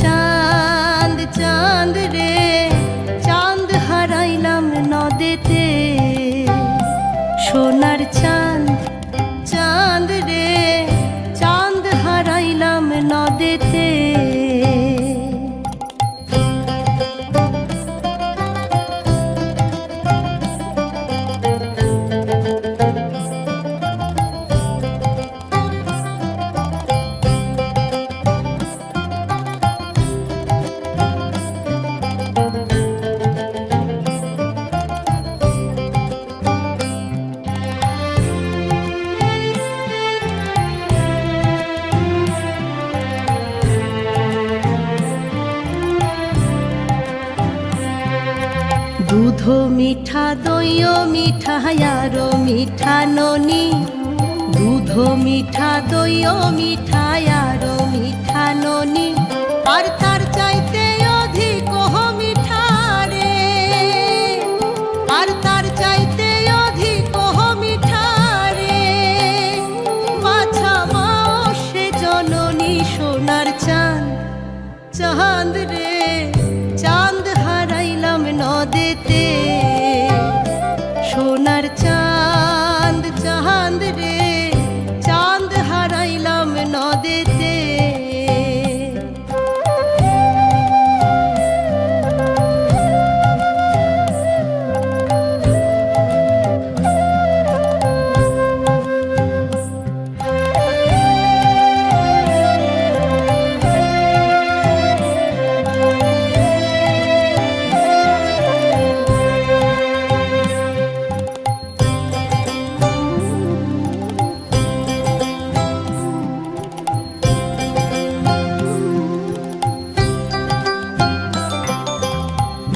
চাঁদ চাঁদ রে চাঁদ হারাইলাম নদেতে। সোনার চাঁদ চাঁদ রে চাঁদ হারাইলাম নদেতে। দুধ মিঠা দইও মিঠা আরো মিঠা ননি। দুধ মিঠা দইও মিঠা আরো মিঠা ননি। আর তার চাইতে অধিক মিঠা রে, আর তার চাইতে অধিক মিঠা রে। বাছা মা সে জননী সোনার চাঁদ চাঁদ রে চাঁদ হারাইলাম নদেতে। সোনার চাঁদ চাঁদ রে চাঁদ হারাইলাম নদেতে।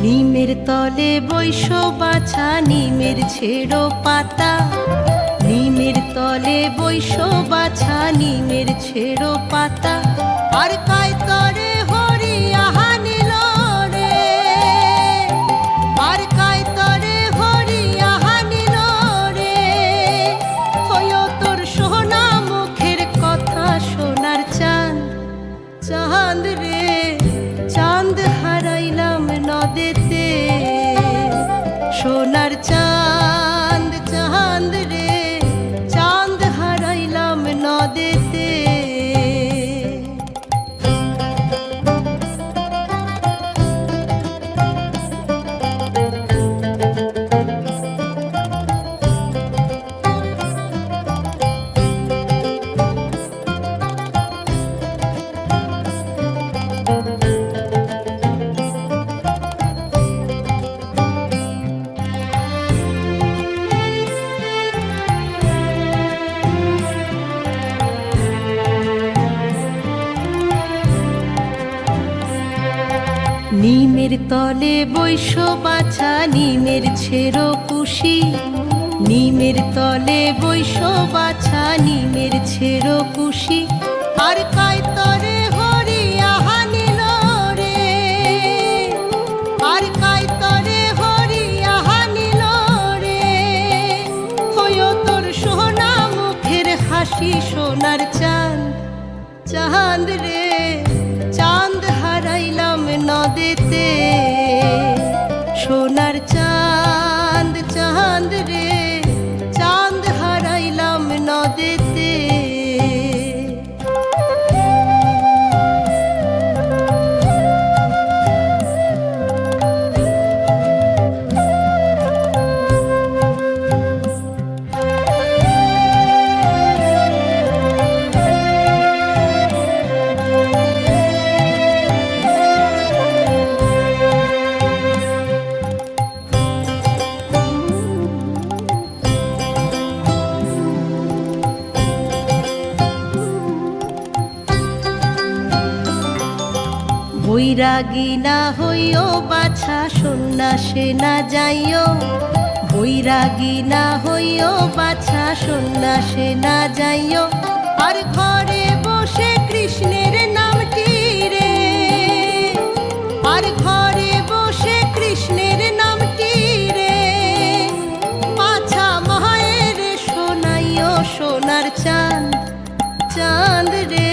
নিমের তলে বৈশ বাছা নিমের ছেড়ো পাতা। নিমের তলে বৈশ বাছা নিমের ছেড়ো পাতা। আর কায় তরে হরি আহা নিল রে, আর কায় তরে হরি আহা নিল রে। হয়ো তোর সোনা মুখের কথা সোনার চাঁদ চাঁদ রে চাঁদ হারাইলাম নদেতে। সোনার চাঁদ চাঁদ রে চাঁদ হারাইলাম নদেতে। নিমের তলে বৈশ বাছা নিমের ছেড়ো কুশি। নিমের তলে বৈশ বাছা নিমের ছেড়ো কুশি। আর কায় তরে হরি আহা নিল রে, আর কায় তরে হরি আহা নিল রে। হয়ো তোর সোনা মুখের হাসি সোনার চাঁদ চাঁদ রে চাঁদ হারাইলাম নদেতে। সোনার চাঁদ চাঁদ রে চাঁদ হারাইলাম নদেতে। বৈরাগী না হইও বাছা সন্ন্যাসে না যাইও। বৈরাগী না হইও বাছা সন্ন্যাসে না যাইও। আর ঘরে বসে কৃষ্ণের নামটি রে, আর ঘরে বসে কৃষ্ণের নামটি রে। বাছা মায়ের শোনাইও সোনার চাঁদ চাঁদ রে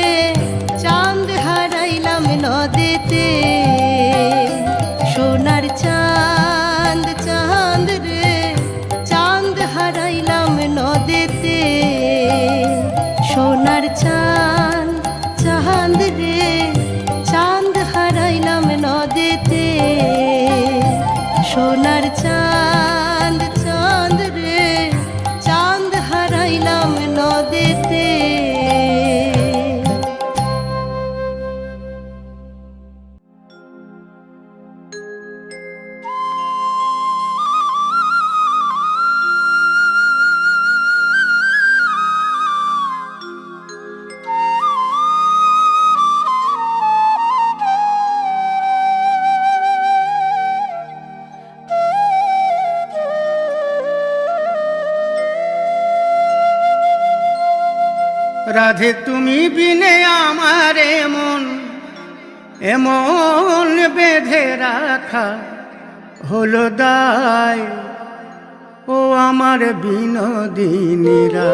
চাঁদ হারাইলাম নদে। নদেতে সোনার চাঁদ চাঁদ রে চাঁদ হারাইলাম নদেতে সোনার চাঁদ চাঁদ রে চাঁদ হারাইলাম নদেতে সোনার চাঁদ চাঁদ রে চাঁদ হারাইলাম নদেতে রাধে তুমি বিনে আমার এমন বেঁধে রাখা হলো দায় ও আমার বিনোদিনীরা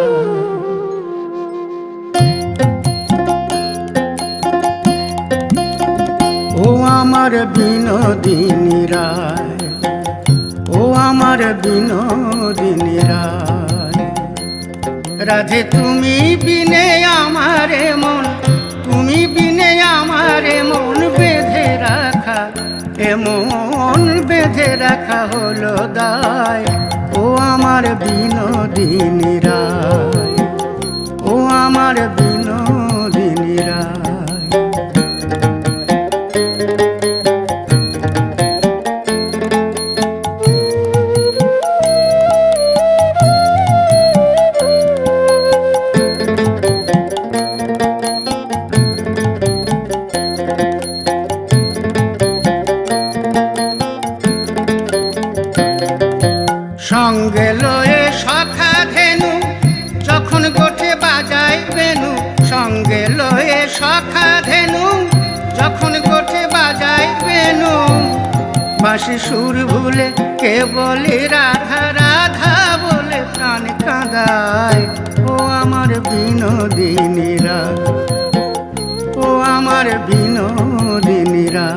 ও আমার বিনোদিনীরা ও আমার বিনোদিনীরা রাধে তুমি বিনে আমার তুমি বিনে আমার মন বেঁধে রাখা এমন বেঁধে রাখা হলো দায় ও আমার বিনোদিনীরা ও আমার বিনোদিনীরা সঙ্গে লয়ে সখা ধেনু যখন গোঠে বাজায় বেনু সঙ্গে লয়ে সখা ধেনু যখন গোঠে বাজায় বেনু বাঁশি সুর ভুলে কে বলে রাধা রাধা বলে প্রাণ কাঁদায় ও আমার বিনোদিনীরা ও আমার বিনোদিনীরা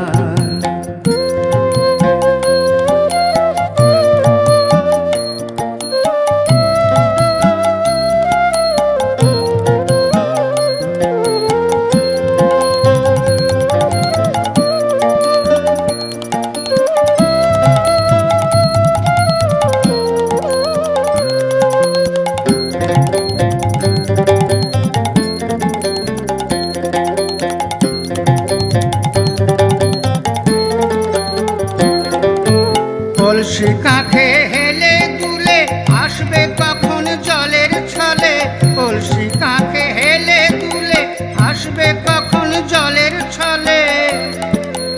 কলসি কাঁখে হেলে দুলে আসবে কখন জলের ছলে কলসি কাঁখে হেলে দুলে আসবে কখন জলের ছলে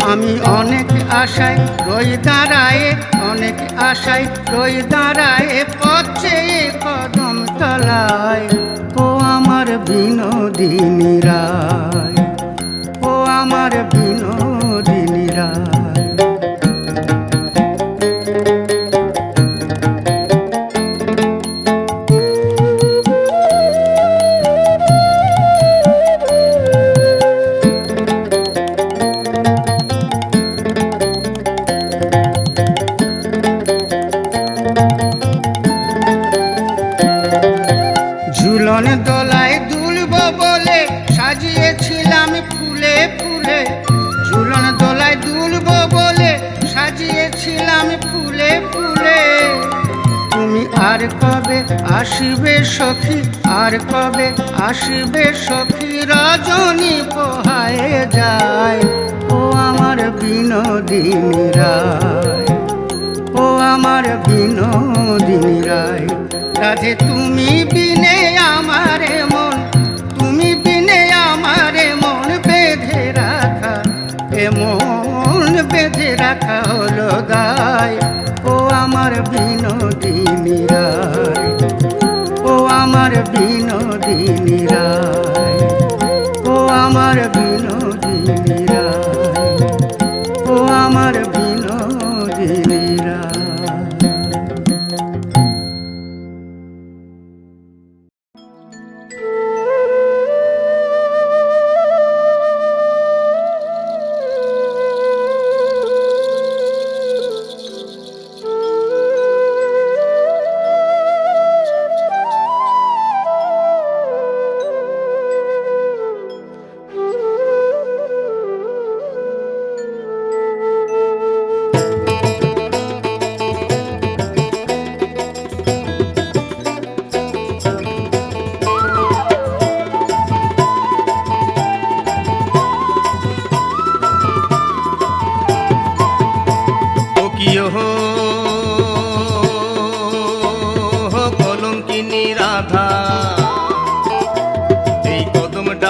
আমি অনেক আশায় রই দাঁড়ায় অনেক আশায় রই দাঁড়ায় পথ চেয়ে কদম তলায় ও আমার বিনোদিনীরা ও আমার বিনোদিনীরা ঝুলন দোলায় দুলব বলে সাজিয়েছিলাম ফুলে ফুলে ঝুলন দোলায় দুলব বলে সাজিয়েছিলাম ফুলে ফুলে তুমি আর কবে আসবে সখী আর কবে আসবে সখী রজনী পোহায় যায় ও আমার বিনোদিনীরা ও আমার বিনোদিনীরা রাধে তুমি বিনে আমার তুমি বিনে আমার মন বেঁধে রাখা এমন বেঁধে রাখা হলো দায় ও আমার বিনোদিনীরা ও আমার বিনোদিনীরা ও আমার বিনোদিনীরা ও আমার বিনোদিনীরা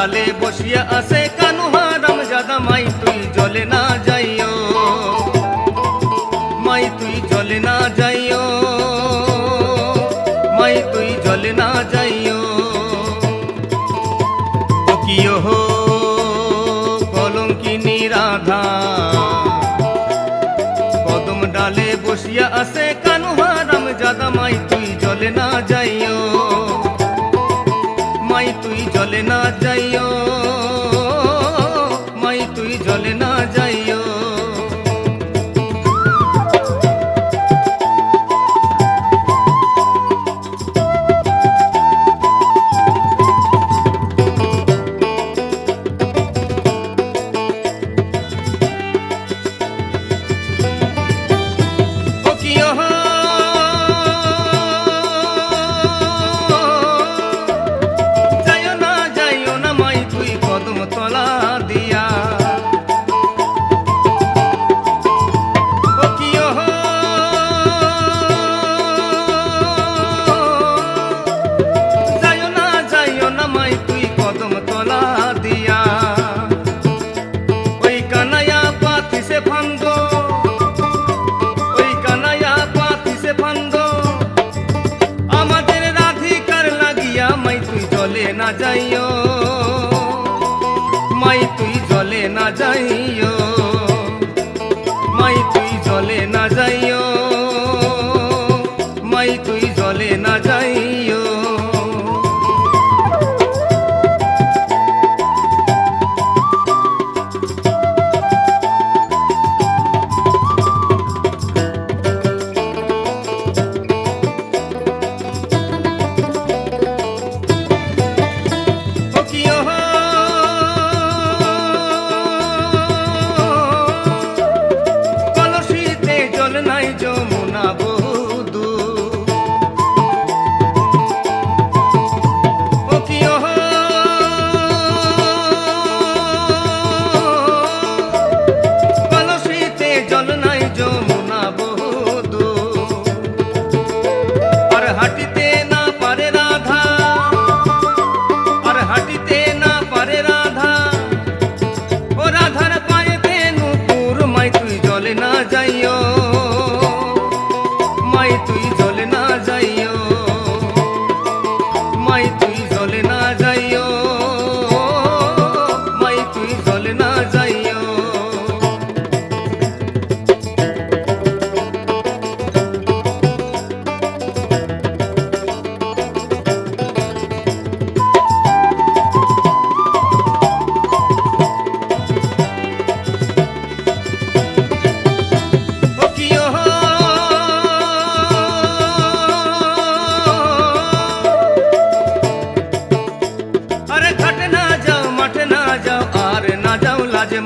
ডালে বসিয়া আছে কানু হারাম জাদা মাই তুই জলে না যাইও, মাই তুই জলে না যাইও, মাই তুই জলে না যাইও। ও কিয় হো কলঙ্কিনী রাধা, কদম ডালে বসিয়া আছে কানু হারাম জাদা মাই তুই জলে না যাইও, মাই তুই জলে না যাইও, মাই তুই জলে না যাইও। না যাইও, মাই তুই জলে না যাইও, মাই তুই জলে না যাইও, মাই তুই জলে না যাইও।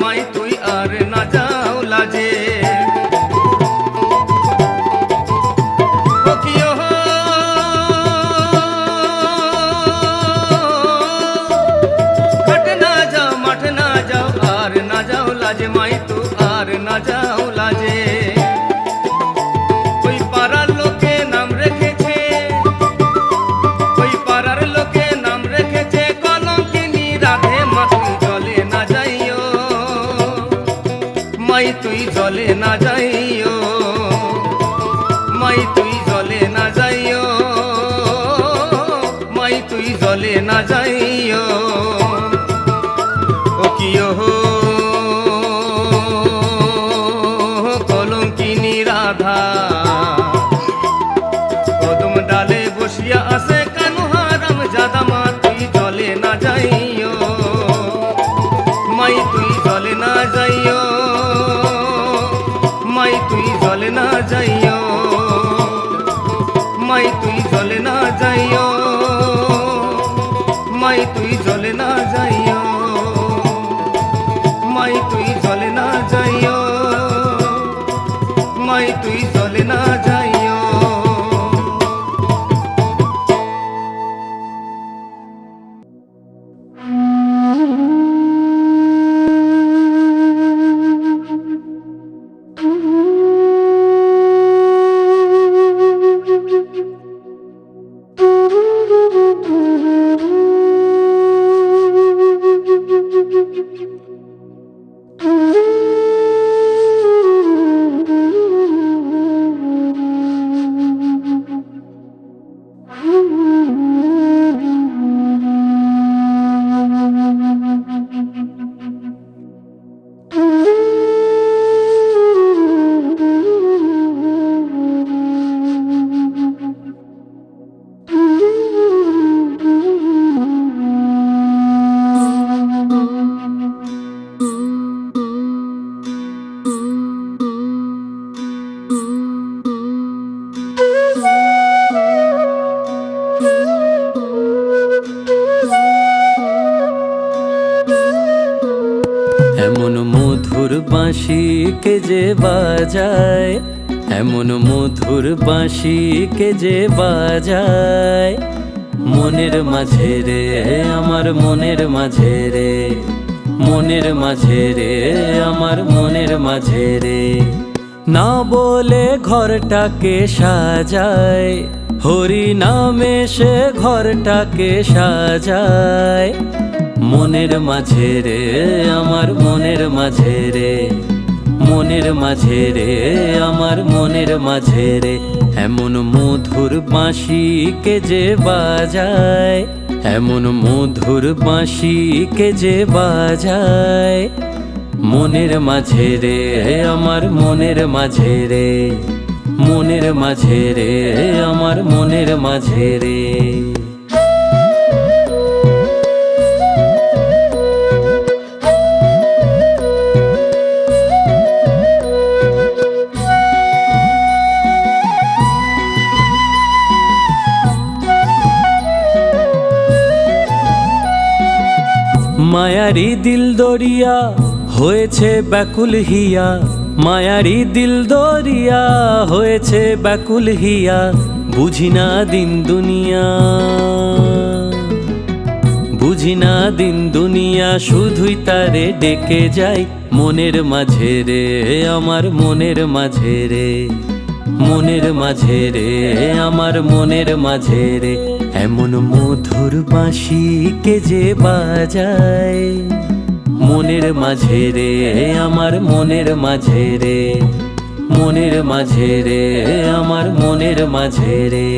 মাই তুই আর না যাও লাজে, ও কিয় ঘাটে না যাও মাঠে না যাও আর না যাও লাজে, মাই তু আর না যাও লাজে। ওই পাড়ার লোকে নাম রেখেছে, ওই পাড়ার লোকে নাম রেখেছে কলঙ্কিনী রাধে, মা তুই জলে না যাইও, মাই তুই জলে না যাইও, মাই তুই জলে না যাইও, মাই তুই জলে না যাইও। ও কিয় হো কলঙ্কিনী রাধা, কদম ডালে বসিয়া আছে কানু হারাম জাদা, মা তুই জলে না যাইও, মাই তুই জলে না যাইও, মাই তুই জলে না যাইও, মাই তুই জলে না যাইও, মাই তুই জলে না যাইও, মাই তুই জলে না যাইও, মাই তুই জলে না যাইও। বাঁশি কে যে বাজায়, এমন মধুর বাঁশি কে যে বাজায়, মনের মাঝে রে আমার মনের মাঝে রে, মনের মাঝে রে আমার মনের মাঝে রে। না বলে ঘরটাকে সাজায়, হরি নামে সে ঘরটাকে সাজায়, মনের মাঝে রে আমার মনের মাঝে রে, মনের মাঝে রে আমার মনের মাঝে রে। এমন মধুর বাঁশি কে যে বাজায়, এমন মধুর বাঁশি কে যে বাজায়, মনের মাঝে রে আমার মনের মাঝে রে, মনের মাঝে রে আমার মনের মাঝে রে। মায়ারি দিল দরিয়া হয়েছে ব্যাকুল হিয়া, মায়ারি দিল দরিয়া হয়েছে ব্যাকুল হিয়া, বুঝি না দিন দুনিয়া, বুঝি না দিন দুনিয়া, শুধুই তারে ডেকে যাই মনের মাঝে রে আমার মনের মাঝে রে, মনের মাঝে রে আমার মনের মাঝে রে। এমন মধুর বাঁশি কে যে বাজায়, মনের মাঝে রে আমার মনের মাঝে রে, মনের মাঝে রে আমার মনের মাঝে রে।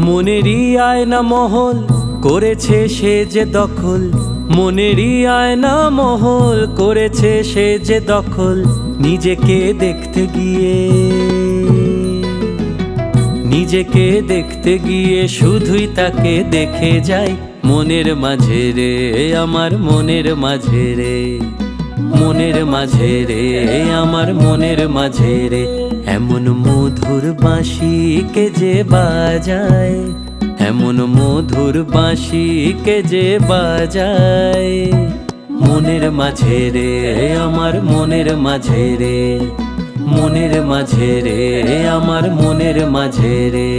মনেরই আয়না মহল করেছে সে যে দখল, মনেরই আয়না মহল করেছে সে যে দখল, নিজেকে দেখতে গিয়ে, নিজেকে দেখতে গিয়ে শুধুই তাকে দেখে যাই মনের মাঝে রে আমার মনের মাঝে রে, মনের মাঝে রে আমার মনের মাঝে রে। এমন মধুর বাঁশি কে যে বাজায়, এমন মধুর বাঁশি কে যে বাজায়, মনের মাঝে রে আমার মনের মাঝে রে, মনের মাঝে রে আমার মনের মাঝে রে।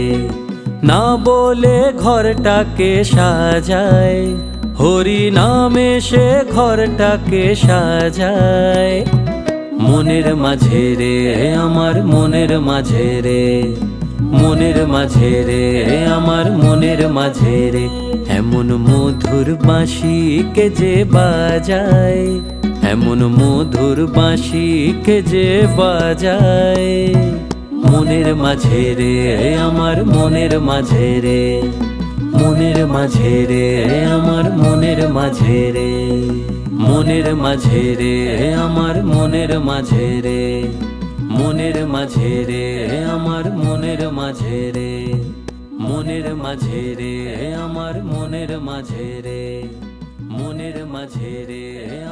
না বলে ঘরটাকে সাজায়, হরি নামে সে ঘরটাকে সাজায়, মনের মাঝে রে আমার মনের মাঝে রে, মনের মাঝে রে আমার মনের মাঝে রে। এমন মধুর বাঁশি কে যে বাজায়, এমন মধুর বাঁশি কে যে বাজায়, মনের মাঝে রে আমার মনের মাঝে রে, মনের মাঝে রে আমার মনের মাঝে রে, মনের মাঝে রে আমার মনের মাঝে রে, মনের মাঝে রে আমার মনের মাঝে রে, মনের মাঝে রে আমার মনের মাঝে রে, মনের মাঝে রে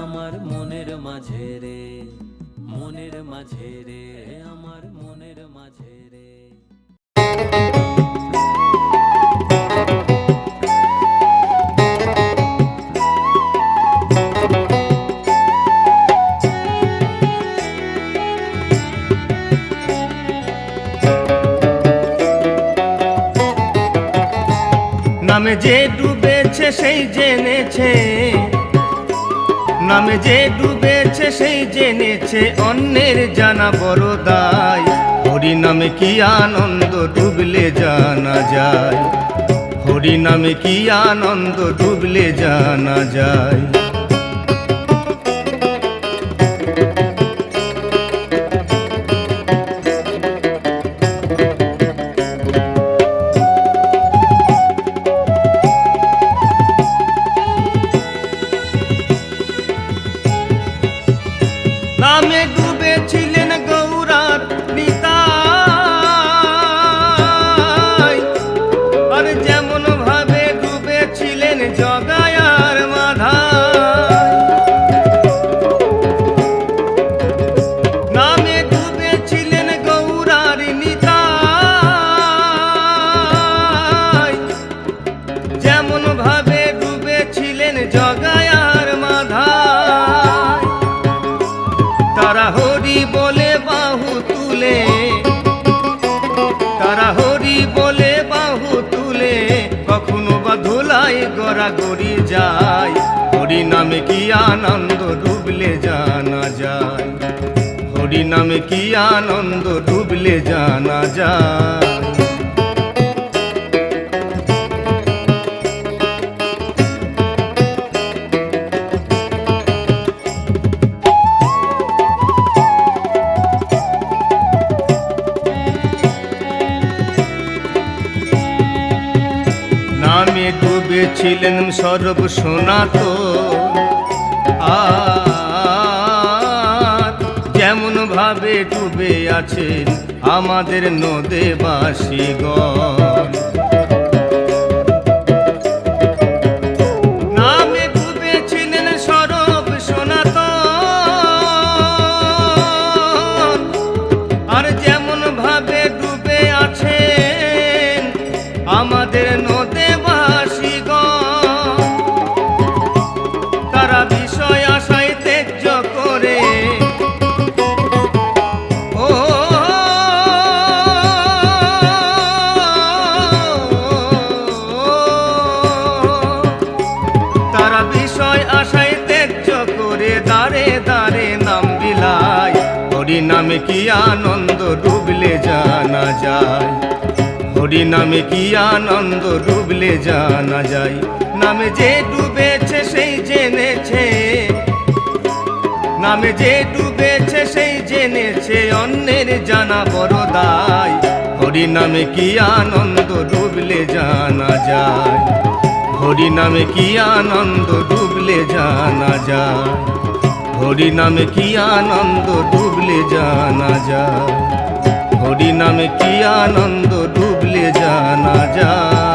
আমার মনের মাঝে রে, মনের মাঝে রে আমার মনের মাঝে রে। নামে যে ডুবেছে সেই জেনেছে, নামে যে ডুবেছে সেই জেনেছে, অন্যের জানা বড় দায়। হরি নামে কি আনন্দ ডুবলে জানা যায়, হরি নামে কি আনন্দ ডুবলে জানা যায়। নামে ডুবেছিলেন গৌরার নিতাই, আর যেমন ভাবে ডুবেছিলেন জগায়ার মাধাই। তাই গড়াগড়ি যায়, হরি নামে কি আনন্দ ডুবলে জানা যায়, হরি নামে কি আনন্দ ডুবলে জানা যায়। নামে ডুবেছিলেন সর্ব সনাতন, আর যেমন ভাবে ডুবে আছেন আমাদের নদেবাসীগণ। নামে ডুবেছিলেন সর্ব সনাতন, আর যেমন ভাবে ডুবে আছেন আমাদের নদেবাসীগণ। তারা বিষয় আশায় ত্যায্য করে ও তারা বিষয় আশায় ত্যায্য করে দাঁড়ে দাঁড়ে নাম বিলায়, হরি নামে কি আনন্দ ডুবলে জানা যায়, হরি নামে কি আনন্দ ডুবলে জানা যায়। নামে যে ডুবেছে সেই জেনেছে, নামে যে ডুবেছে সেই জেনেছে, অন্যের জানা বড় দায়, হরি নামে কি আনন্দ ডুবলে জানা যায়, হরি নামে কি আনন্দ ডুবলে জানা যায়, হরি নামে কি আনন্দ ডুবলে জানা যায়, হরি নামে কি আনন্দ ডুবলে জানা যায়।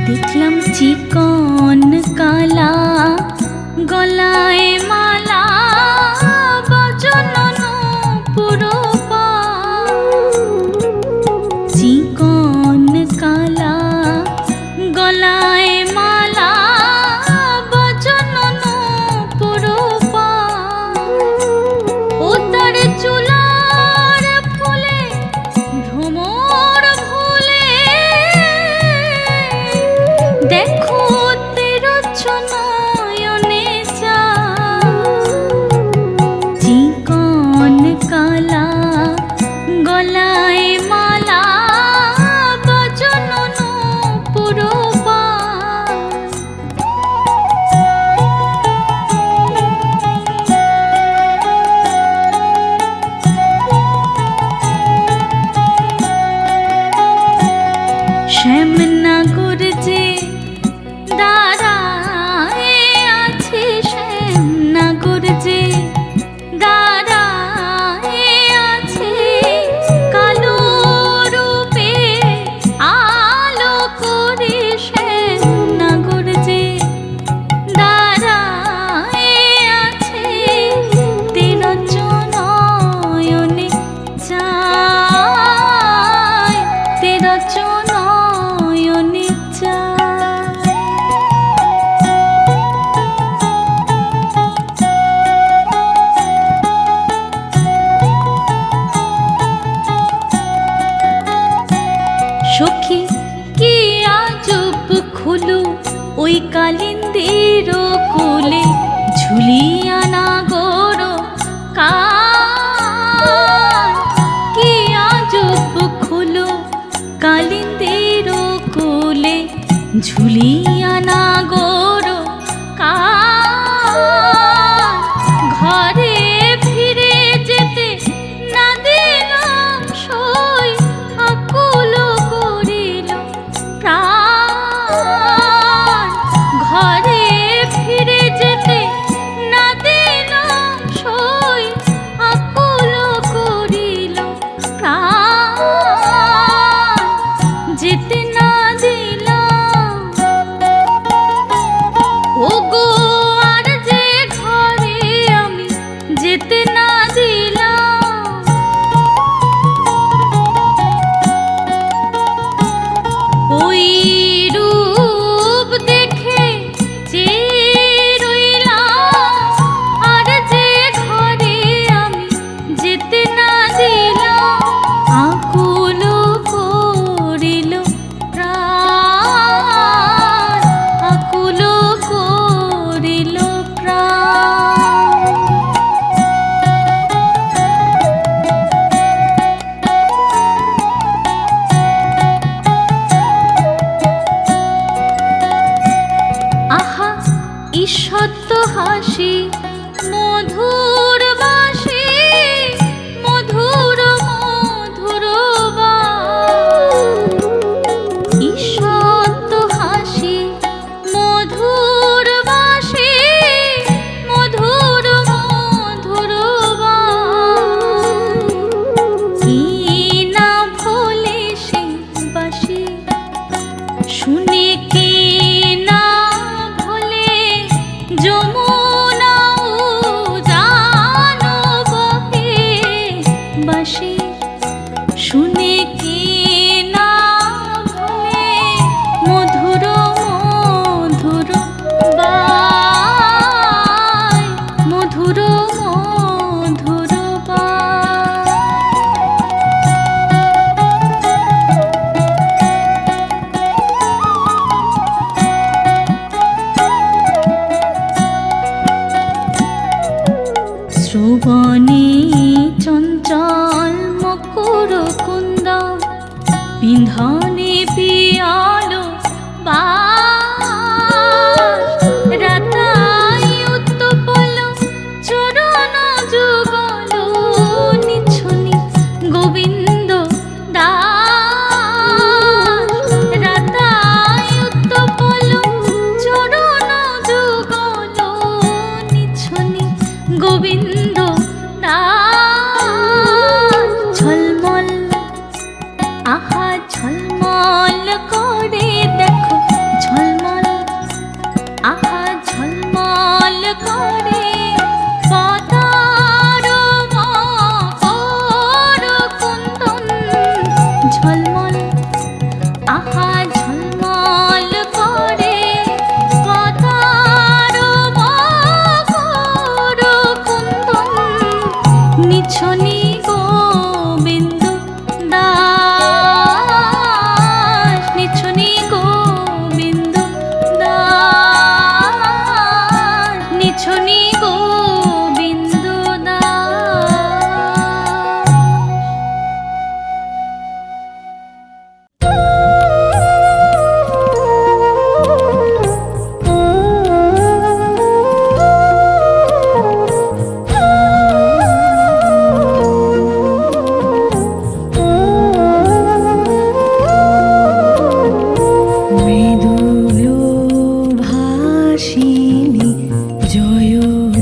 দেখলাম চিকন কালা গলায় মালা, বচনন পুরো পা। চিকন কালা গলায় মালা, বচনন পুরো পা। ও তার চুলার ফুলে ভ্রমর ভুলে, দেখো নয়নে চা। চিকন কালা গলায় মালা, বচনন পুরো পা। শ্যামনগর যে দাঁড়ায় আছে, শ্যামনগর যে দাঁড়ায় আছে, কালো রূপে আলো করে। শ্যামনগর যে দাঁড়ায় আছে, তেরচনয়নে চায়, তেরচনয়নে চায়। সখী কি আজব খুলু ওই কালিন্দির কোলে, ঝুলিয়া না গোড় কান। কি আজব খুলু কালিন্দির কোলে, ঝুলিয়া না গোড় কান। ঘরে ফিরে যেতে না দিলাম সই, আকুল করিল প্রাণ। ঘরে ফিরে যেতে না দিলাম সই, আকুল করিল প্রাণ। যেতে না দিলাম হাসি মধুর বাসি মধুর মধুর ঈশান্ত হাসি মধুর বাসি মধুর মধুর কি না ভোলে সে বাসি শুনে কে না ভোলে যমুনা জানো বহে বাসি শুনে কে না ভোলে মধুর মধুর বাই মধুর মধুর বাই শ্রবণে চঞ্চল মকর কুন্দ বিন্ধনে পিয়ালো বাস রাতাই উত্তপল চরণ যুগল নিছনি গোবিন্দ দাস রাতাই উত্তপল চরণ যুগল নিছনি গোবিন্দ ঝলমল আহা ঝলমল করে দেখো ঝলমল আহা ঝলমল করে পদার মকর কুন্দন ঝলমল আহা ঝলমল করে পদার মকর কুন্দন নিছনি গোবিন্দ দাস নিছনি গোবিন্দ দাস নিছনি গোবিন্দ মৃদুল ভাসিনী জয়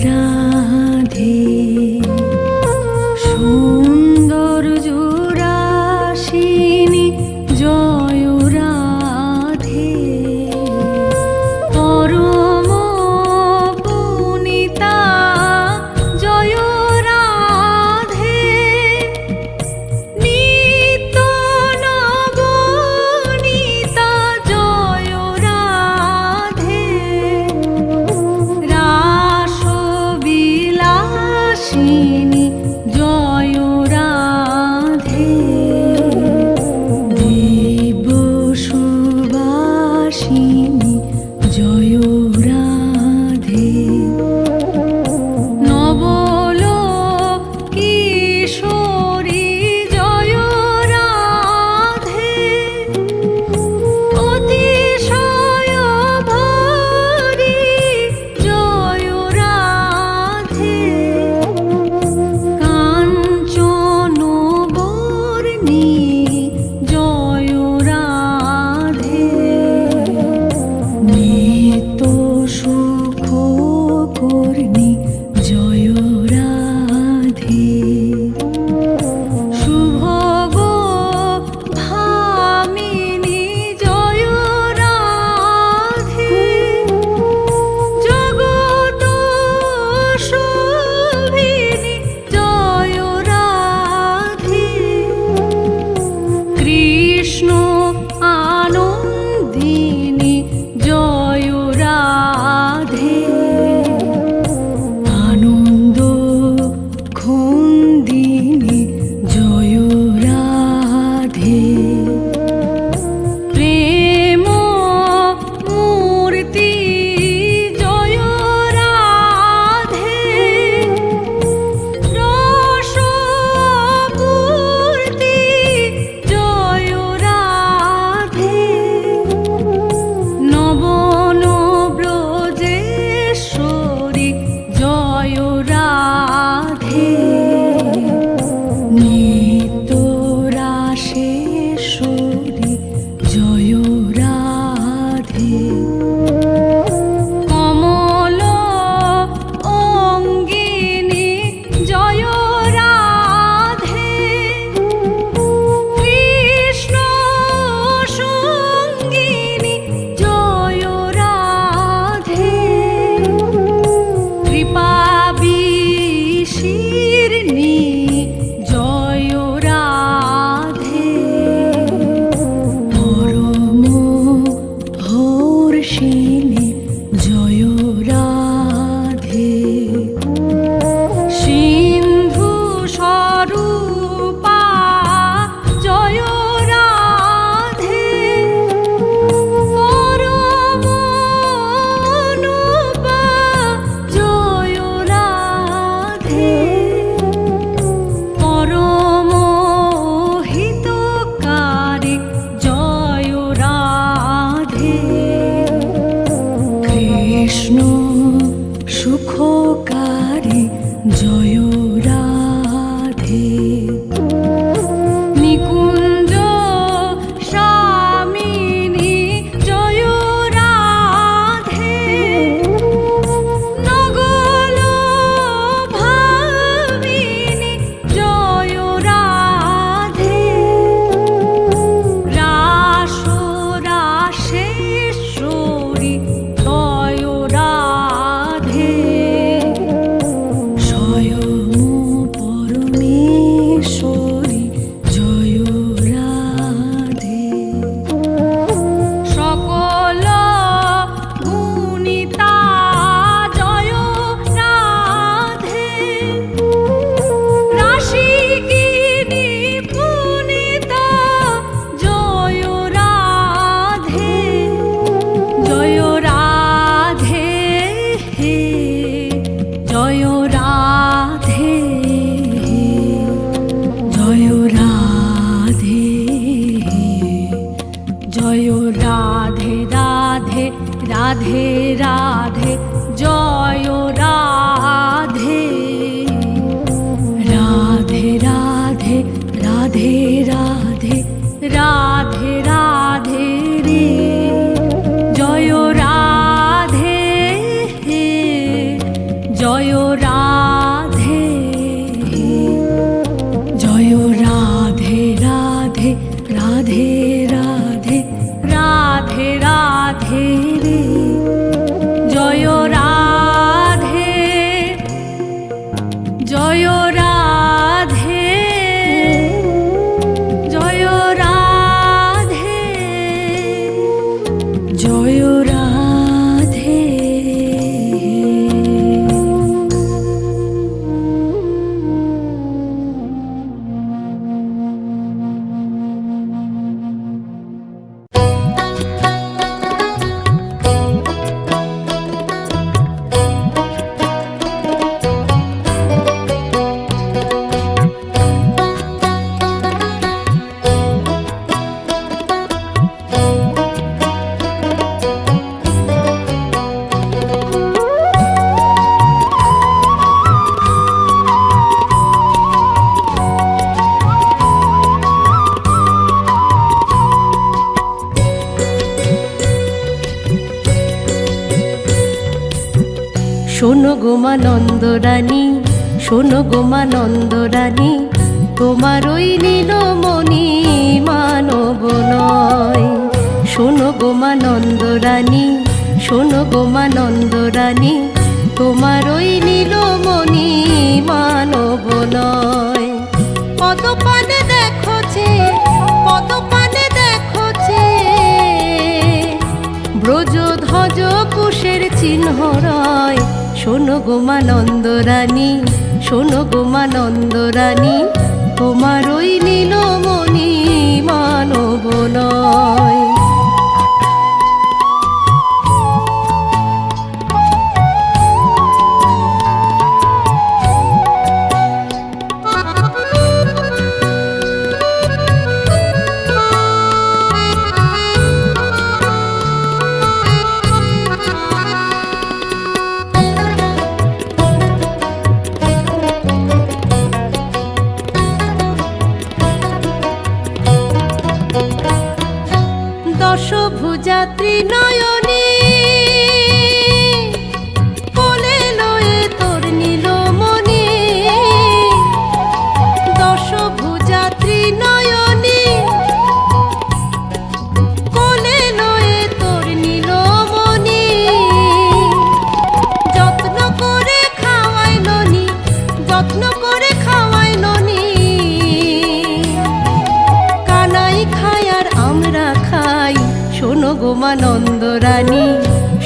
রাধে সুন্দর জোড়াসিনী জয় রাধে পরম পুনিতা জয় রাধে নিত্য নবনীতা জয় রাধে রাসবিলাসিনী জয় রাধে দিব্য সুবাসিনী জয় রাধে নবল কিশোরী জয় রাধে অতিশয় ভরি জয় রাধে কাঞ্চন বর্ণী জয় রাধে নিত্য সুখ কর্ণী জয় রাধে শুভ গো ভামিনী জয় রাধে জগত শোভিনী জয় রাধে কৃষ্ণ আনন্দিনী জয় রাধে উপকারী জয় রাধে নিকুঞ্জ স্বামিনী জয় রাধে নগল ভামিনী জয় রাধে রাস রাসেশ্বরী জয় রাধে স্বয়ং পরমেশ্বরী জয় রাধে সকল গুণিতা জয় রাধে রাশিকিনী পুনিতা জয় রাধে জয় রাধে হে জয় রাধে জয় রাধে জয় রাধে রাধে রাধে রাধে জয় রাধে রাধে রাধে রাধে রাধে রাধে রাধে রে জয় রাধে হে জয় রাধে জয় রাধে রাধে রাধে রাধে রাধে রাধে রে জয় রাধে জয় রাধে জয় রাধে জয় রাধে শোনো গো মা নন্দরানী, শোনো গো মা নন্দরানী, তোমার ওই নীলমণি মানব নয়। শোনো গো মা নন্দরানী, শোনো গো মা নন্দরানী, তোমার ওই নীলমণি মানব নয়। পদপানে দেখছে, পদপানে দেখছে, ব্রজধ্বজ কুশের চিহ্ন রয়। শোনো গো মা নন্দরানী, শোনো গো মা নন্দরানী, তোমার ওই নীলমণি মানব নয়। দশভুজাত্রী নয়নী, কোলে লয়ে তোর নীলমণি। দশভুজাত্রী নয়নী, কোলে লয়ে তোর নীলমণি। যত্ন করে খাওয়াই ননি, যত্ন করে খাওয়াই ননি। কানাই খায় আর আমরা খাই। শোনো গো মা নন্দরানী,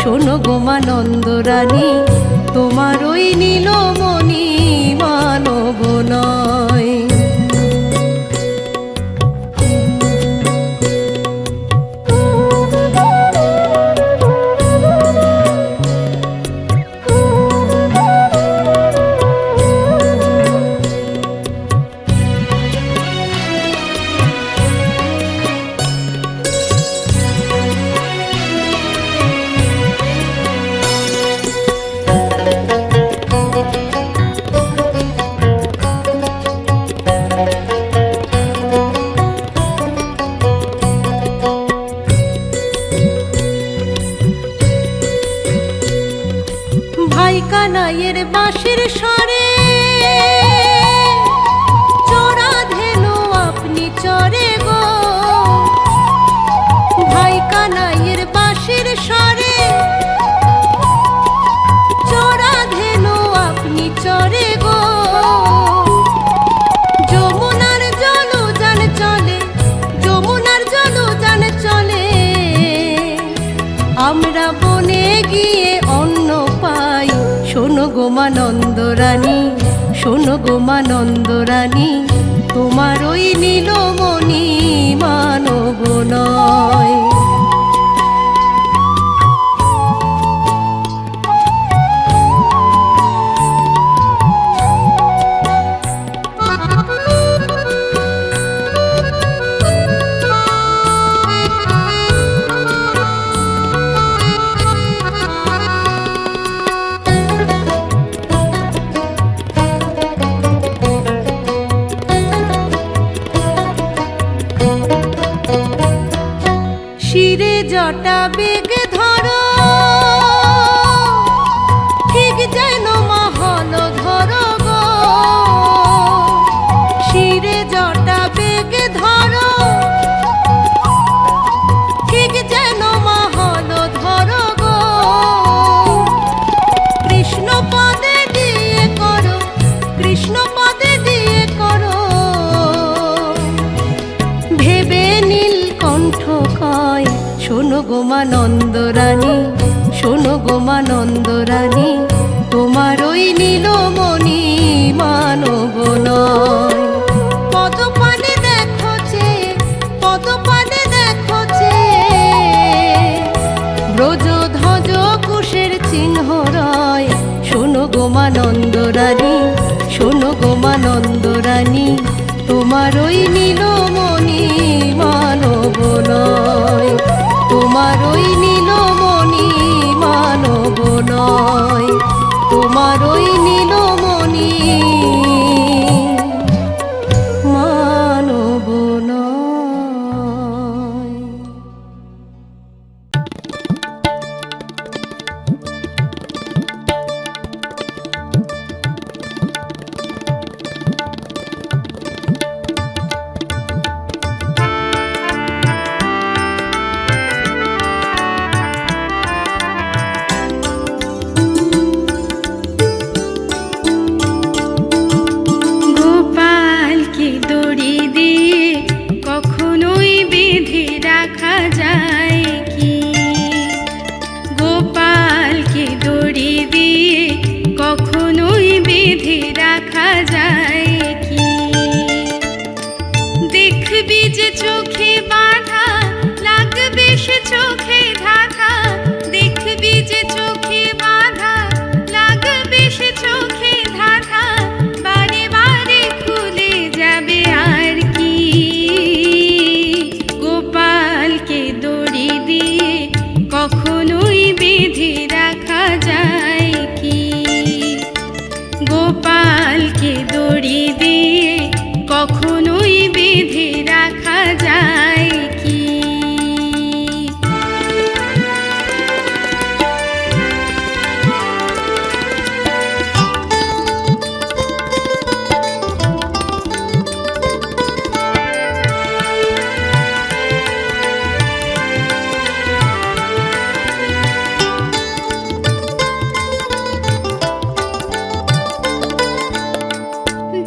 শোনো গো মা নন্দরানী, তোমার ওই নীলমণি মানব নয়। বাঁশির স্বরে চোরা ধেনু আপনি চরে গো ভাই কানাইয়ের বাঁশির স্বরে চোরা ধেনু আপনি চরে গো যমুনার জলযান চলে যমুনার জলযান চলে আমরা বনে গিয়ে অন্ন পাই শোনো গো মা নন্দরানী শোনো গো মা নন্দরানী তোমার ওই নীলমণি মানব নয় শিরে জটা বেগ ধরো ঠিক যেন মহল ধরো গো শিরে জটা বেগ ধরো ঠিক যেন মহল ধরো গো কৃষ্ণ পদে দিয়ে করো কৃষ্ণ পদে দিয়ে করো ভেবে নীল কণ্ঠ কয় শোনো গো মা নন্দরানী শোনো গো মা নন্দরানী তোমার ওই নীলমণি মানব নয় পদপানে দেখো যে পদপানে দেখো যে ব্রজ ধ্বজ কুশের চিহ্ন রয় শোনো গো মা নন্দরানী শোনো গো মা নন্দরানী তোমার ওই নীলমণি মানব নয় তোমার ওই নীলমণি মানব নয় তোমার ওই নীলমণি মানব নয় গোপালকে দড়ি দিয়ে কখনোই বেঁধে রাখা যায় কি গোপালকে দড়ি দিয়ে কখনোই বেঁধে রাখা যায় কি দেখবি যে চোখে বাঁধা লাগবে সে চোখে ধাঁধা দেখবি যে চোখে বাঁধা লাগবে সে চোখে ধাঁধা বারে বারে খুলে যাবে আর কি গোপালকে দড়ি দিয়ে কখনোই বেঁধে রাখা যায় কি গোপালকে দড়ি দিয়ে কখনোই বেঁধে রাখা যায় কি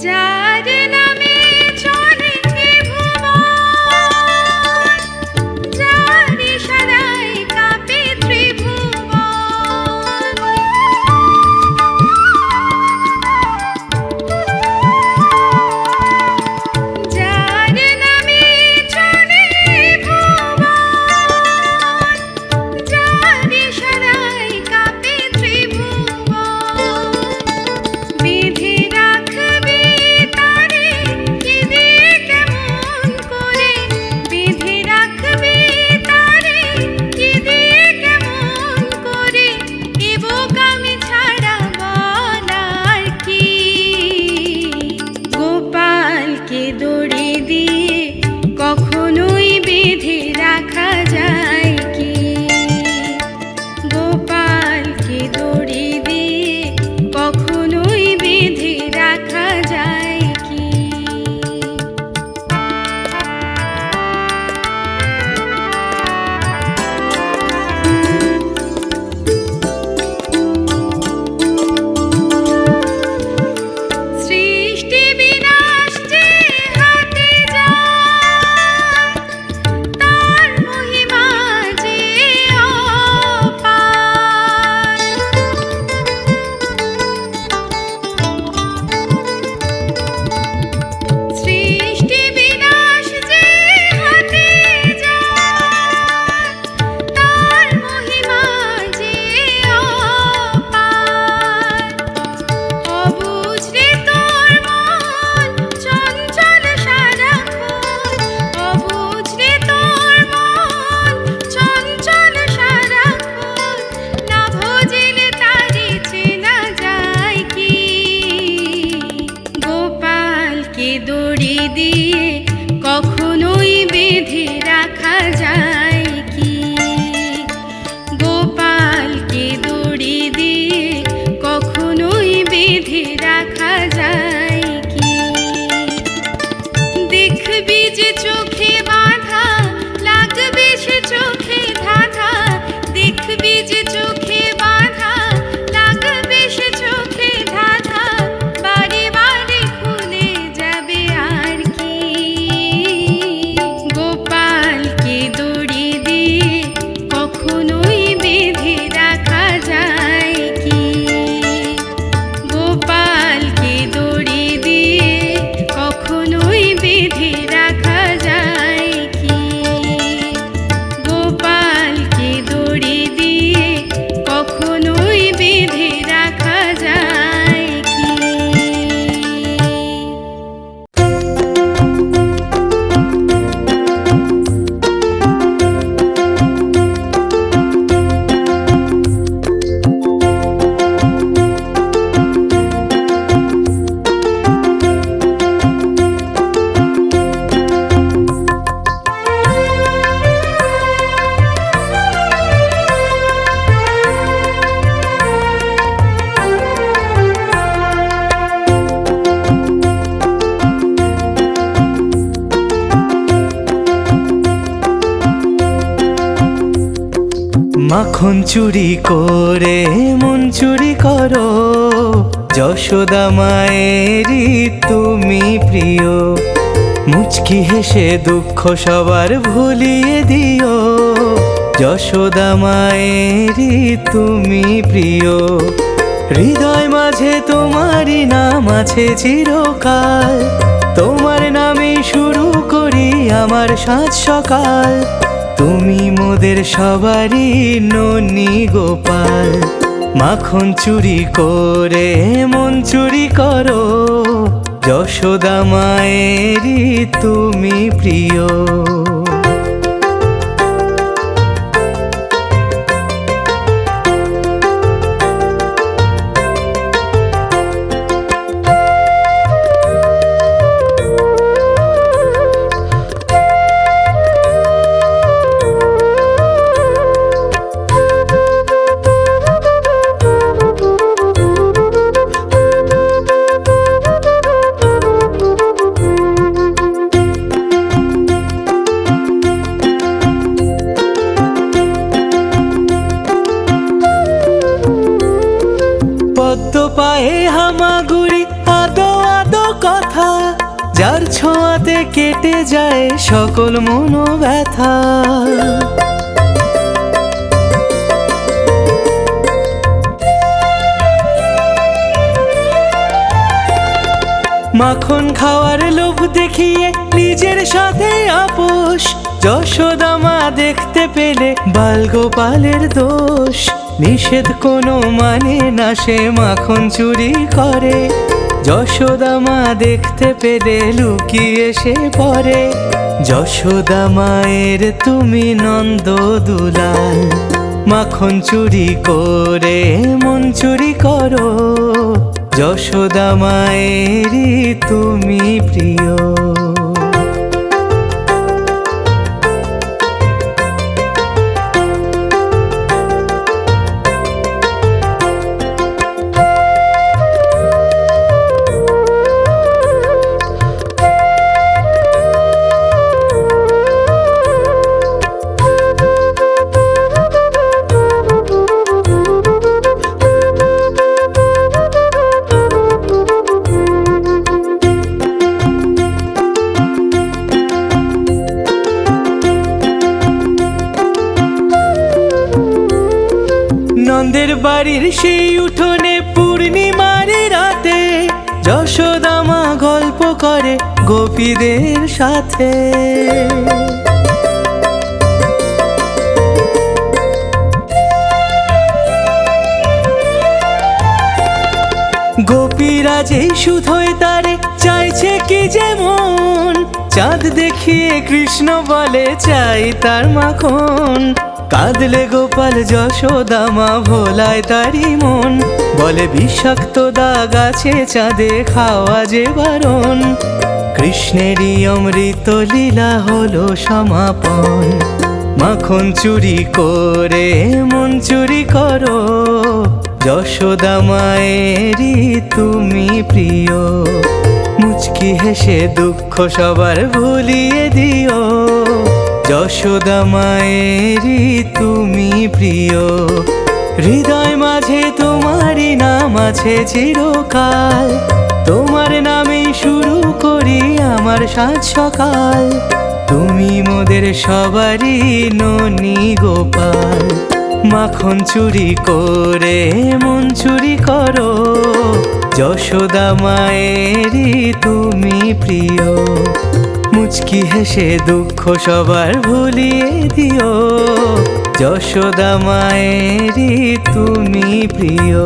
যার নামে চলে ভুবন দিয়ে কখনোই বেঁধে রাখা যায় কি? গোপালকে দড়ি দিয়ে কখনোই বেঁধে রাখা যায় কি? দেখবি যে চোখে বাঁধা, লাগবে সে চোখে ধাঁধা। দেখবি যে চোখে বাঁধা, লাগবে সে চোখে ধাঁধা। বারে বারে খুলে যাবে আর কি? গোপালকে দড়ি দিয়ে কখনোই বেঁধে রাখা যায় কি? গোপালকে দড়ি দিয়ে কখনোই বেঁধে রাখা যায় কি? গোপালকে দড়ি দিয়ে কখনোই বেঁধে রাখা যায় কি? মাখন চুরি করে মন চুরি করো, যশোদা মায়েরই তুমি প্রিয়। মুচকি হেসে দুঃখ সবার ভুলিয়ে দিও, যশোদা মায়েরই তুমি প্রিয়। হৃদয় মাঝে তোমারই নাম আছে চিরকাল, তোমার নামে শুরু করি আমার সাজ সকাল। তুমি মোদের সবারই ননি গোপাল, মাখন চুরি করে মন চুরি করো, যশোদা মায়েরই তুমি প্রিয়। পদ্ম পায়ে হামাগুড়ি আদো আদো কথা, যার ছোঁয়াতে কেটে যায় সকল মনোব্যথা। মাখন খাওয়ার লোভ দেখিয়ে নিজের সাথে আপোষ, যশোদা মা দেখতে পেলে বালগোপালের দোষ। নিষেধ কোনো মানে না সে মাখন চুরি করে, যশোদা মা দেখতে পেলে লুকিয়ে সে পড়ে। যশোদা মায়ের তুমি নন্দ দুলাল, মাখন চুরি করে মন চুরি করো, যশোদা মায়েরই তুমি প্রিয়। নন্দের বাড়ির সেই উঠোনে পূর্ণিমার রাতে, যশোদা মা গল্প করে গোপীদের সাথে। গোপীরা যেই শুধোয় তারে চাইছে কি যেমন, চাঁদ দেখিয়ে কৃষ্ণ বলে চাই তার মাখন। কাঁদলে গোপাল যশোদা মা ভোলায় তারি মন, বলে বিষাক্ত দাগ আছে চাঁদে খাওয়া যে বারণ। কৃষ্ণেরই অমৃত লীলা হলো সমাপন, মাখন চুরি করে মন চুরি করো, যশোদা মায়েরই তুমি প্রিয়। মুচকি হেসে দুঃখ সবার ভুলিয়ে দিও, যশোদা মায়েরই তুমি প্রিয়। হৃদয় মাঝে তোমারই নাম আছে চিরকাল, তোমার নামে শুরু করি আমার সাজ সকাল। তুমি মোদের সবারই ননি গোপাল, মাখন চুরি করে মন চুরি করো, যশোদা মায়েরই তুমি প্রিয়। মুচকি হেসে দুঃখ সবার ভুলিয়ে দিও, যশোদা মায়েরই তুমি প্রিয়।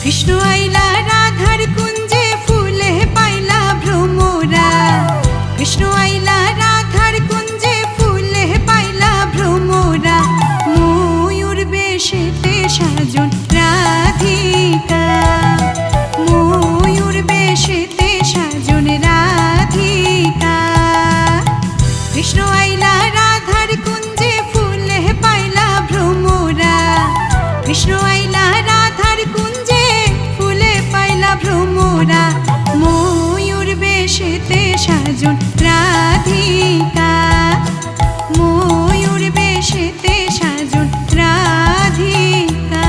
কৃষ্ণ আইলা রাধার কুঞ্জে ফুলে পাইলা ভ্রমরা, কৃষ্ণ আইলা রাধার কুঞ্জে ফুলে পাইলা ভ্রমরা। ময়ূর বেশেতে সাজন রাধিকা, ময়ূর বেশেতে সাজন রাধিকা। কৃষ্ণ আইলা রাধার কুঞ্জে ফুলে পাইলা ভ্রমরা, কৃষ্ণ আইলা রাধার কুঞ্জে ফুলে পাইলা ভ্রমরা। ময়ূর বেশেতে সাজন রাধিকা, ময়ূর বেশেতে সাজন রাধিকা।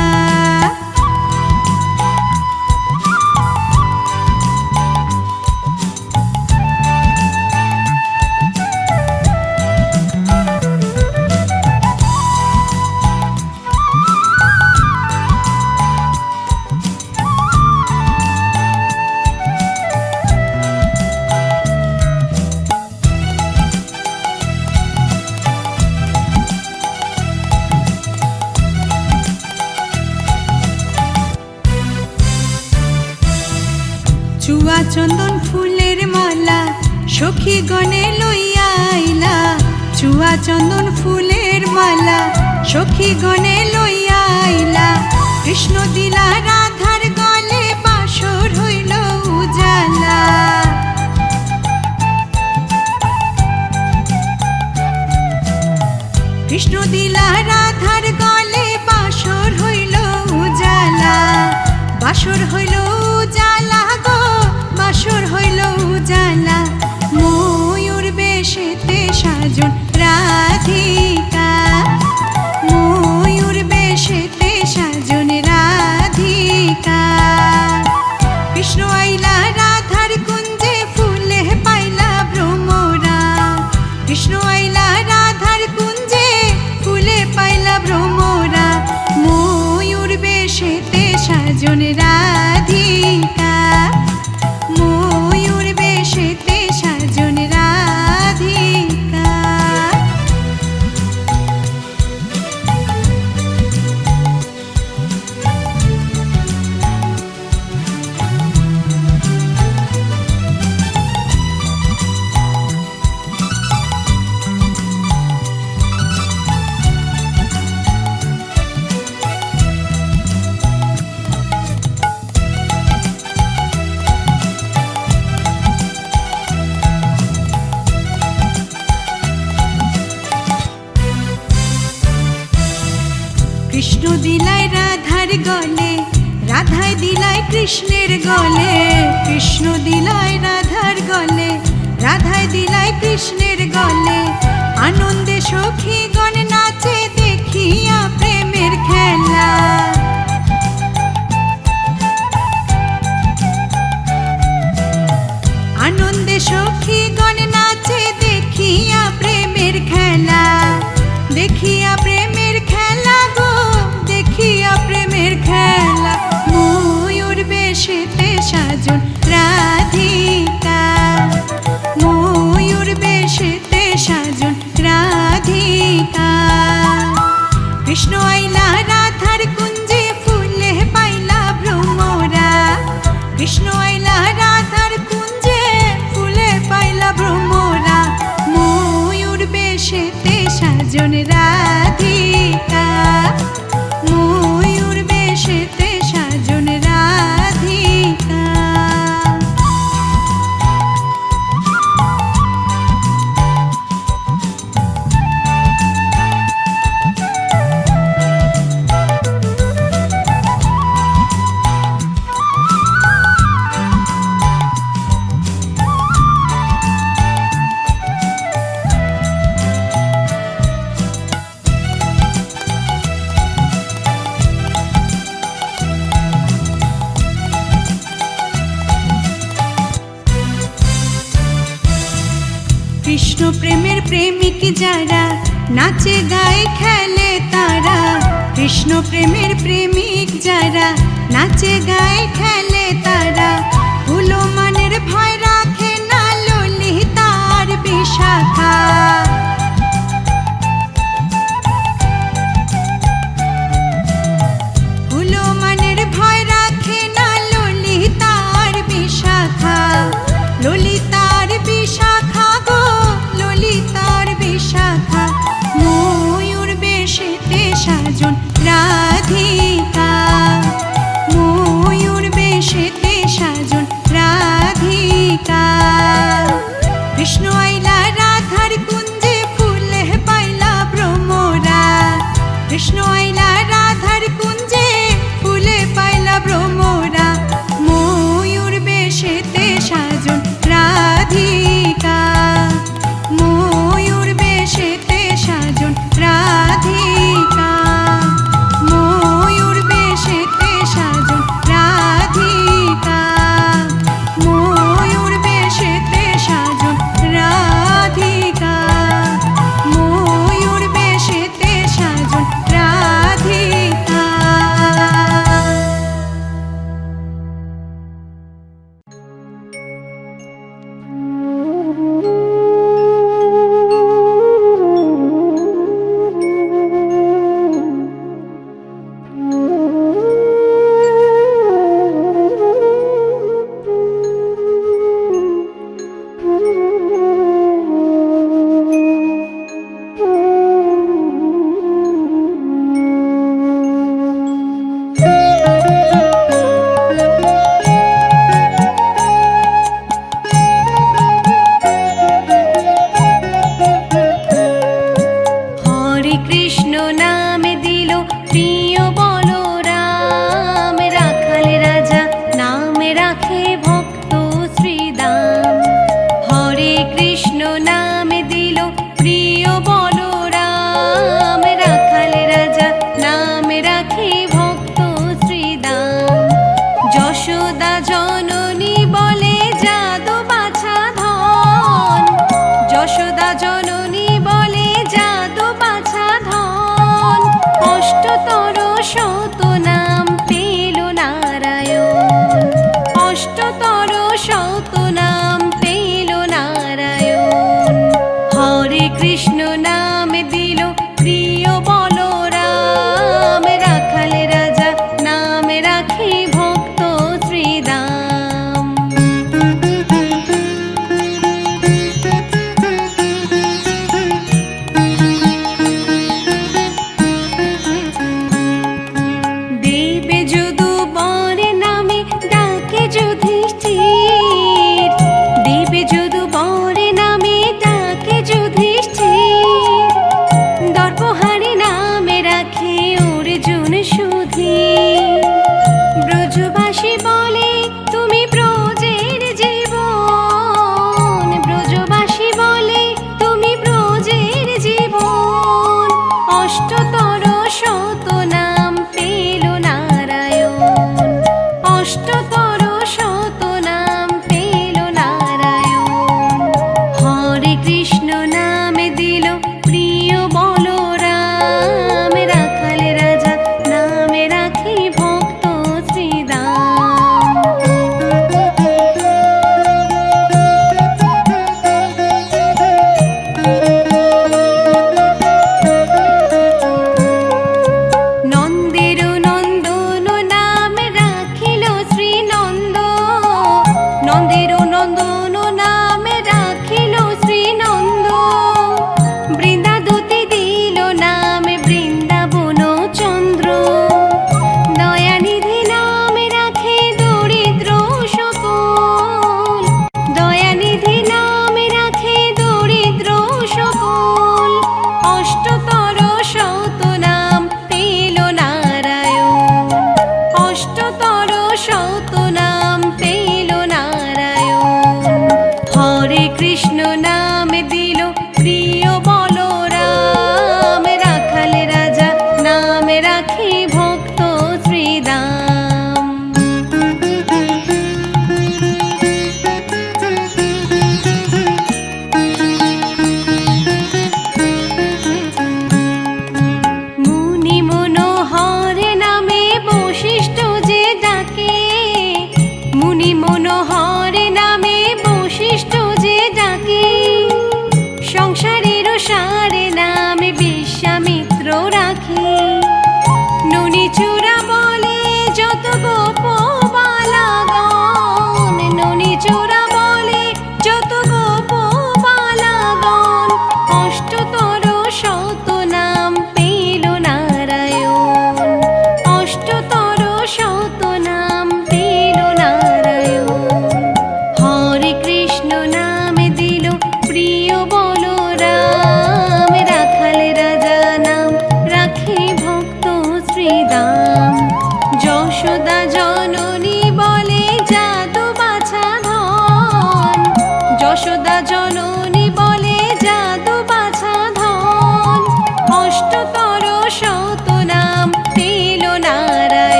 চুয়া চন্দন ফুলের মালা সখী গণে লইয়া আইলা, চুয়া চন্দন ফুলের মালা সখী গণে লইয়া আইলা। কৃষ্ণ দিলা রাধার গলে বাসর হইল উজালা, কৃষ্ণ দিলা রাধার গলে বাসর হইল উজালা, বাসর হইল উজালা গো, বাসর হইল উজালা। ময়ূর বেশেতে সাজন রাধিকা, ময়ূর বেশেতে সাজন রাধিকা। কৃষ্ণ আইলা রাধার কুঞ্জে ফুলে পাইলা ভ্রমরা, কৃষ্ণ আইলা রাধার কুঞ্জে ফুলে পাইলা ভ্রমরা। ময়ূর বেশেতে সাজন রাধিকা, ময়ূর বেশেতে সাজন রাধিকা। কৃষ্ণ দিলায় রাধার গলে, রাধায় দিলায় কৃষ্ণের গলে, কৃষ্ণ দিলায় রাধার গলে, রাধায় দিলাই কৃষ্ণের গলে আনন্দে সখীগণ নাচে দেখিয়া প্রেমের খেলা আনন্দে সখীগণ নাচে দেখিয়া প্রেমের খেলা দেখিয়া প্রেমের খেলা গো দেখিয়া প্রেমের খেলা ময়ূর বেশেতে সাজন রাধিকা ময়ূর বেশেতে সাজন রাধিকা কৃষ্ণ আইলা রাধার কুঞ্জে ফুলে পাইলা ভ্রমরা কৃষ্ণ আইলা রাধার কুঞ্জে ফুলে পাইলা ভ্রমরা ময়ূর বেশেতে সাজন রাধিকা ময়ূর বেশেতে সাজন রাধিকা কৃষ্ণ প্রেমের প্রেমিক যারা নাচে গায়ে খেলে তারা কৃষ্ণ প্রেমের প্রেমিক যারা নাচে গায়ে খেলে তারা ভুলো মনের ভয় রাখে না ললিতার বিশাখা ভুলো মনের ভয় রাখে না ললিতার বিশাখা ললিতার বিশাখা গো ললিতার বিশাখা ময়ূর বেশেতে সাজন রাধিকা ময়ূর বেশেতে সাজন রাধিকা কৃষ্ণ আইলা রাধার কুঞ্জ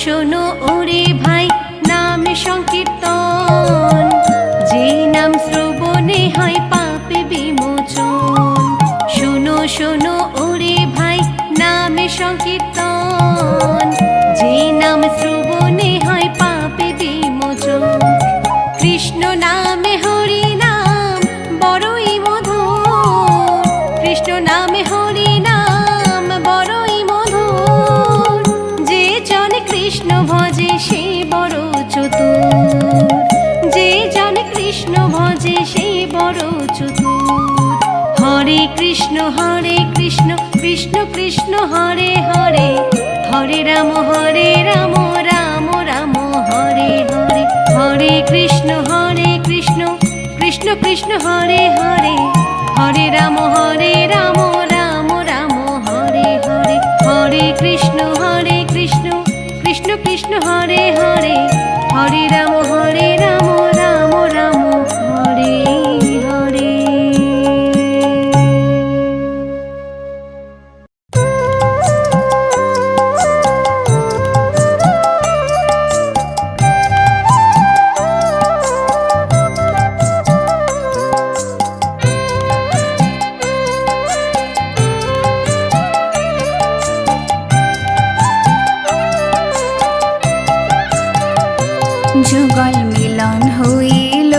শোনো ওরে ভাই নাম সংকীর্তন, যে নাম শ্রবণে হয় পাপে বিমোচন। শোনো শোনো ওরে ভাই নাম সংকীর্তন, যে নাম শ্রবণে হয় পাপে বিমোচন। কৃষ্ণ নামে হরি নাম বড়ই মধুর, কৃষ্ণ নামে হরি নাম বড়ই মধুর। যে জন কৃষ্ণ ভজে সে বড় চতুর, যে জন কৃষ্ণ ভজে সে বড় চতুর। হরে কৃষ্ণ কৃষ্ণ কৃষ্ণ হরে হরে, হরে রাম রাম রাম হরে হরে। হরে কৃষ্ণ কৃষ্ণ কৃষ্ণ হরে হরে, হরে রাম রাম রাম হরে হরে। হরে কৃষ্ণ কৃষ্ণ কৃষ্ণ হরে হরে, হরে রাম রাম রাম হরে হরে। যুগল মিলন হইল,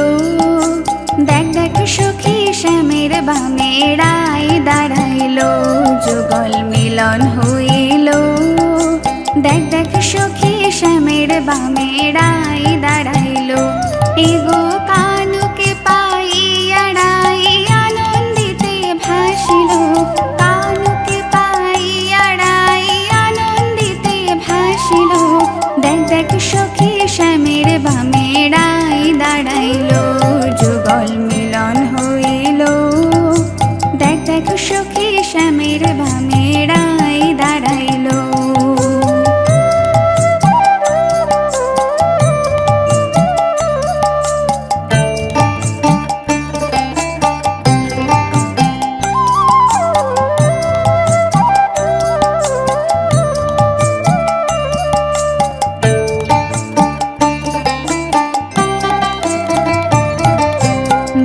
দেখ দেখ সখী শ্যামের বামে রায় দাঁড়াইল। যুগল মিলন হইল, দেখ দেখ সখী শ্যামের বামে রায় দাঁড়াইল। এগো কানুকে পাইয়া রায় আনন্দিতে ভাসিল, কানুকে পাইয়া রায় আনন্দিতে ভাসিল। দেখ দেখ সখী শ্যামের বামে রায় দাঁড়াইল। যুগল মিলন হইল, দেখ দেখ সখী শ্যামের বামে রায় দাঁড়াইল।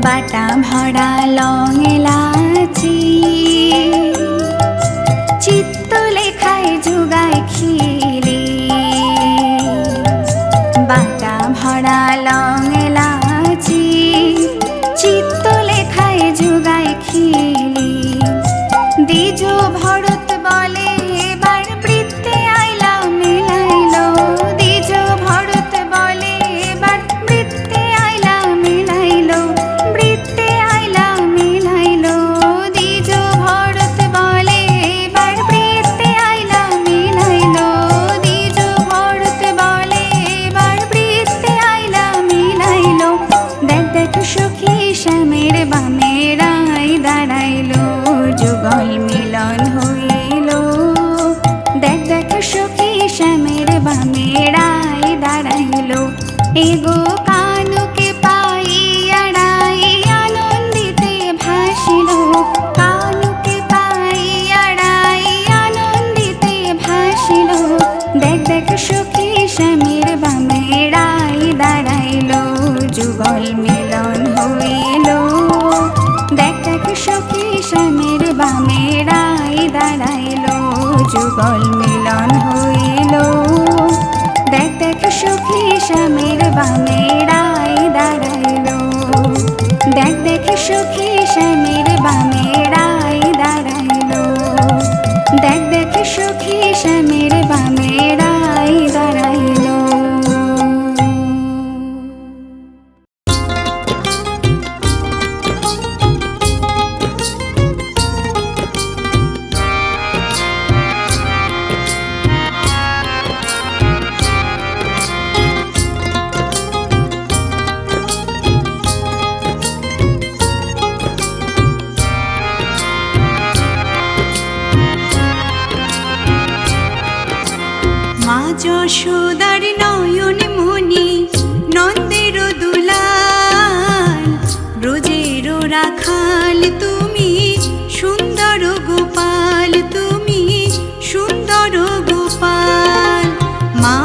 বাটা ভরা লং এলাচি, চিত্ত লেখায় যুগায় খিলি। বাটা ভরা লং এলাচি, চিত্ত লেখায় যুগায় খিলি। দ্বিজ ভরত বলে এবার বৃত্তে আইলা মিলাইল, দ্বিজ ভরত বলে এবার বৃত্তে আইলা মিলাইল, বৃত্তে আইলা মিলাইল। দ্বিজ ভরত বলে এবার বৃত্তে আইলা মিলাইল, দ্বিজ ভরত বলে এবার বৃত্তে আইলা মিলাইল। দেখ দেখ সখী শ্যামের বামে রায় দাঁড়াইল। যুগল মিলন হইল, দেখ দেখ সখী শ্যামের বামে রায় দাঁড়াইল। এগো কানুকে পাইয়া রায় আনন্দিতে ভাসিল, কানুকে পাইয়া রায় আনন্দিতে ভাসিল। দেখ দেখ সখী শ্যামের বামে রায় দাঁড়াইল। যুগল মিলন হইল, দেখ দেখ সখী শ্যামের বামে রায় দাঁড়াইল। যুগল মিলন হইল, দেখ দেখ সখী শ্যামের বামে রায় দাঁড়াইল। দেখ দেখ সখী শ্যামের বামে রায় দাঁড়াইল, দেখ দেখ সখী শ্যামের বামে রায় দাঁড়াইল। মা যশোদার নয়ন মণি নন্দের দুলাল, ব্রজের রাখাল তুমি সুন্দর গোপাল, তুমি সুন্দর গোপাল। মা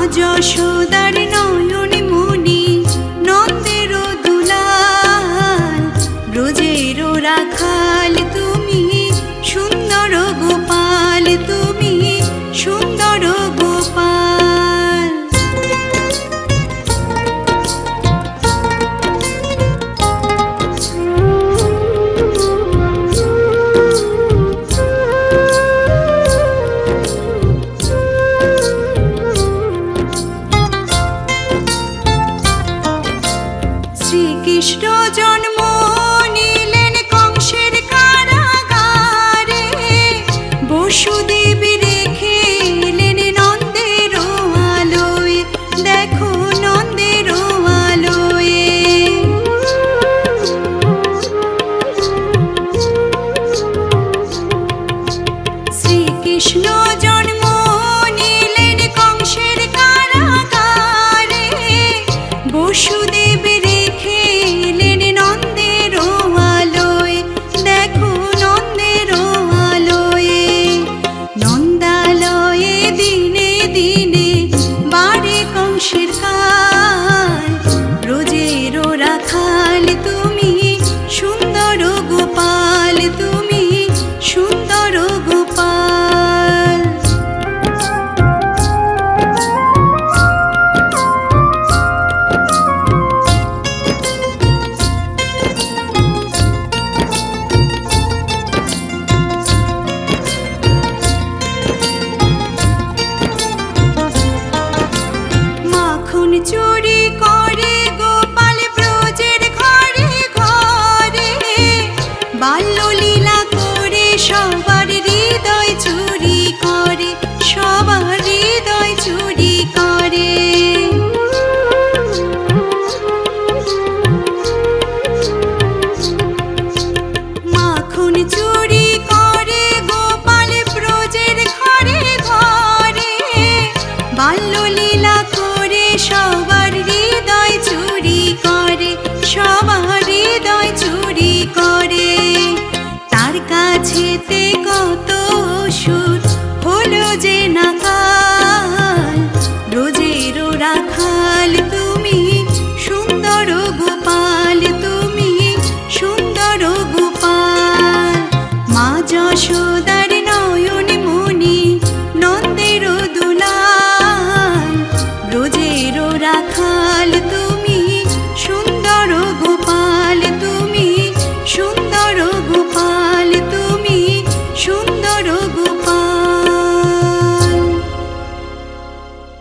যশোদা